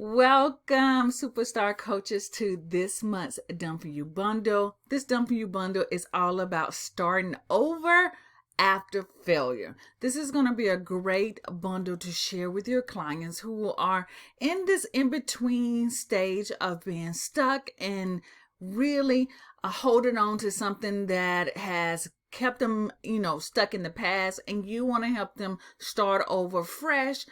Welcome, superstar coaches, to this month's Done For You bundle. This Done For You bundle is all about starting over after failure. This is going to be a great bundle to share with your clients who are in this in-between stage of being stuck and really holding on to something that has kept them, stuck in the past, and you want to help them start over fresh,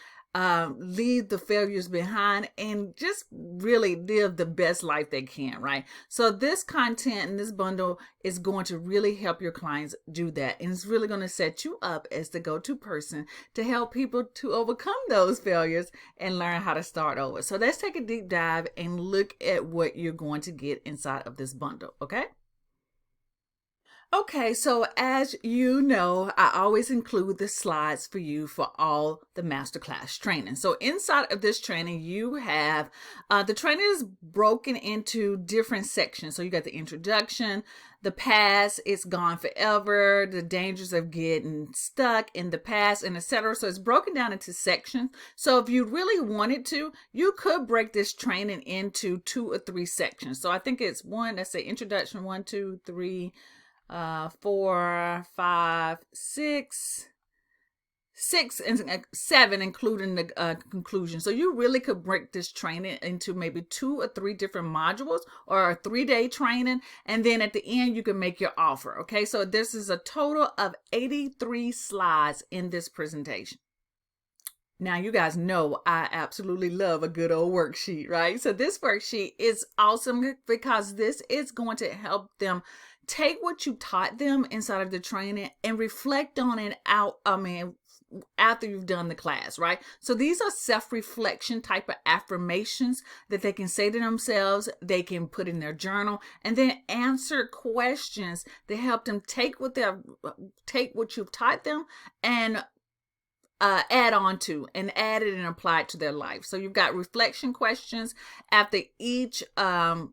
leave the failures behind, and just really live the best life they can, right? So this content in this bundle is going to really help your clients do that. And it's really going to set you up as the go-to person to help people to overcome those failures and learn how to start over. So let's take a deep dive and look at what you're going to get inside of this bundle, okay? Okay, so as you know, I always include the slides for you for all the masterclass training. So inside of this training, you have, the training is broken into different sections. So you got the introduction, the past, it's gone forever, the dangers of getting stuck in the past, and etc. So it's broken down into sections. So if you really wanted to, you could break this training into 2 or 3 sections. So I think it's let's say introduction, 1, 2, 3, 4, 5, 6, and 7, including the conclusion. So you really could break this training into maybe 2 or 3 different modules, or a 3-day training, and then at the end you can make your offer. Okay, so this is a total of 83 slides in this presentation. Now, you guys know I absolutely love a good old worksheet, right? So this worksheet is awesome because this is going to help them take what you taught them inside of the training and reflect on it after you've done the class, right? So these are self-reflection type of affirmations that they can say to themselves, they can put in their journal, and then answer questions that help them take what you've taught them and add on to and add it and apply it to their life. So you've got reflection questions after each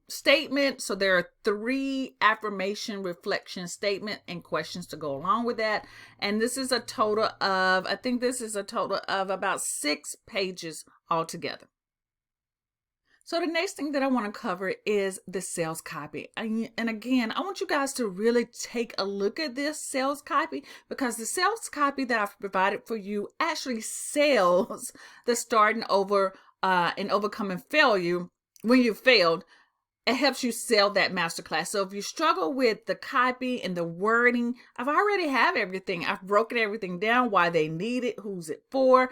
statement. So there are 3 affirmation, reflection, statement, and questions to go along with that. And this is a total of, about 6 pages altogether. So the next thing that I want to cover is the sales copy. And again, I want you guys to really take a look at this sales copy, because the sales copy that I've provided for you actually sells the starting over and overcoming failure when you failed. It helps you sell that masterclass. So if you struggle with the copy and the wording, I've already have everything. I've broken everything down, why they need it, who's it for,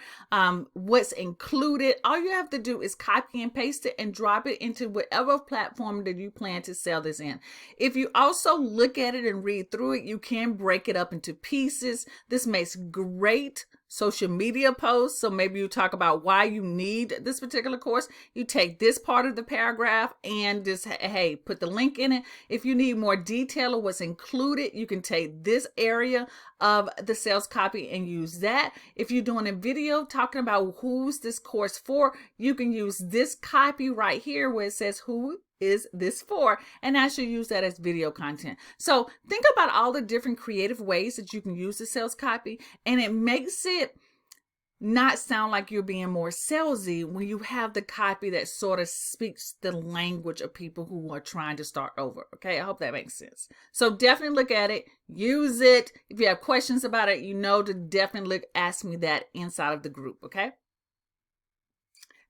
what's included. All you have to do is copy and paste it and drop it into whatever platform that you plan to sell this in. If you also look at it and read through it, you can break it up into pieces. This makes great social media posts. So maybe you talk about why you need this particular course. You take this part of the paragraph and just, hey, put the link in it. If you need more detail of what's included, you can take this area of the sales copy and use that. If you're doing a video talking about who's this course for, you can use this copy right here where it says who is this for, and I should use that as video content. So think about all the different creative ways that you can use the sales copy, and it makes it not sound like you're being more salesy when you have the copy that sort of speaks the language of people who are trying to start over. Okay, I hope that makes sense. So definitely look at it, use it. If you have questions about it, to definitely ask me that inside of the group. Okay.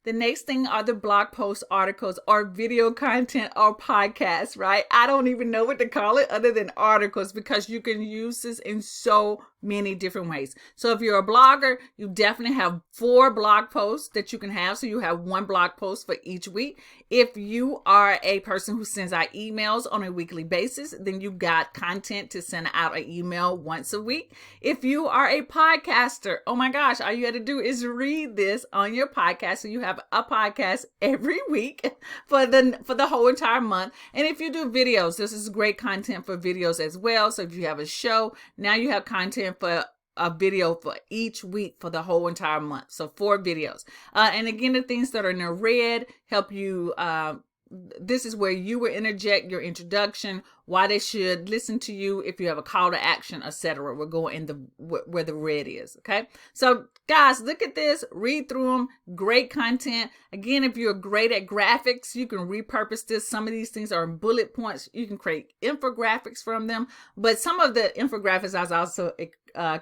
The next thing are the blog posts, articles, or video content or podcasts, right? I don't even know what to call it other than articles, because you can use this in so many different ways. So if you're a blogger, you definitely have 4 blog posts that you can have. So you have 1 blog post for each week. If you are a person who sends out emails on a weekly basis, then you've got content to send out an email once a week. If you are a podcaster, oh my gosh, all you have to do is read this on your podcast. So you have a podcast every week for the whole entire month. And if you do videos, this is great content for videos as well. So if you have a show, now you have content for a video for each week for the whole entire month. So 4 videos. And again, the things that are in the red help you this is where you will interject your introduction, why they should listen to you, if you have a call to action, etc. We'll go in the where the red is. Okay, so guys, look at this, read through them. Great content. Again, if you're great at graphics, you can repurpose this. Some of these things are bullet points. You can create infographics from them, but some of the infographics I also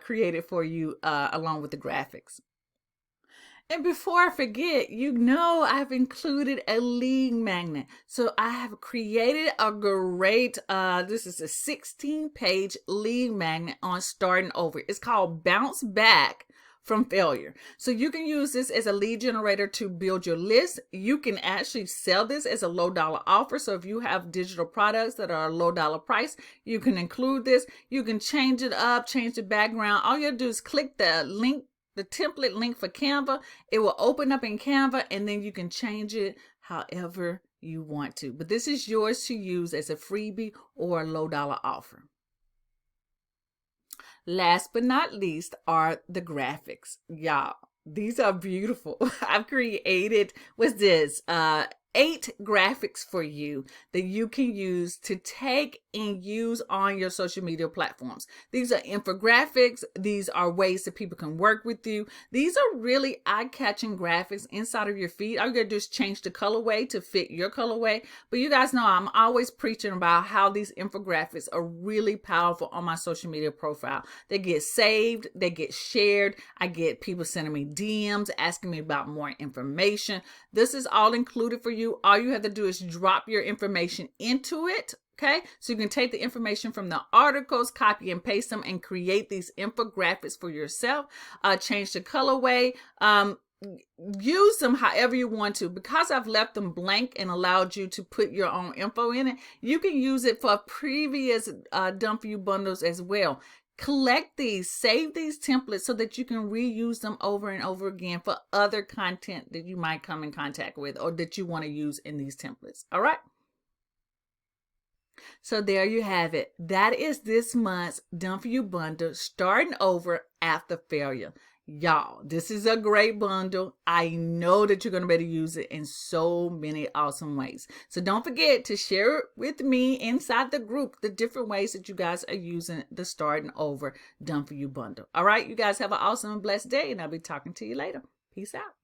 created for you along with the graphics. And before I forget, I've included a lead magnet. So I have created a great, this is a 16-page lead magnet on starting over. It's called Bounce Back from Failure. So you can use this as a lead generator to build your list. You can actually sell this as a low dollar offer. So if you have digital products that are a low dollar price, you can include this. You can change it up, change the background. All you have to do is click the link, the template link for Canva. It will open up in Canva, and then you can change it however you want to. But this is yours to use as a freebie or a low dollar offer. Last but not least are the graphics. Y'all, these are beautiful. I've created, what's this? 8 graphics for you that you can use to take and use on your social media platforms. These are infographics. These are ways that people can work with you. These are really eye-catching graphics inside of your feed. All you gotta do is change the colorway to fit your colorway. But you guys know I'm always preaching about how these infographics are really powerful on my social media profile. They get saved, they get shared. I get people sending me DMs, asking me about more information. This is all included for you. All you have to do is drop your information into it. Okay, so you can take the information from the articles, copy and paste them, and create these infographics for yourself. Change the colorway. Use them however you want to. Because I've left them blank and allowed you to put your own info in it, you can use it for previous Done For You bundles as well. Collect these, save these templates so that you can reuse them over and over again for other content that you might come in contact with or that you want to use in these templates. All right. So there you have it. That is this month's Done For You bundle, starting over after failure. Y'all, this is a great bundle. I know that you're going to be able to use it in so many awesome ways. So don't forget to share it with me inside the group, the different ways that you guys are using the starting over Done For You bundle. All right, you guys have an awesome and blessed day, and I'll be talking to you later. Peace out.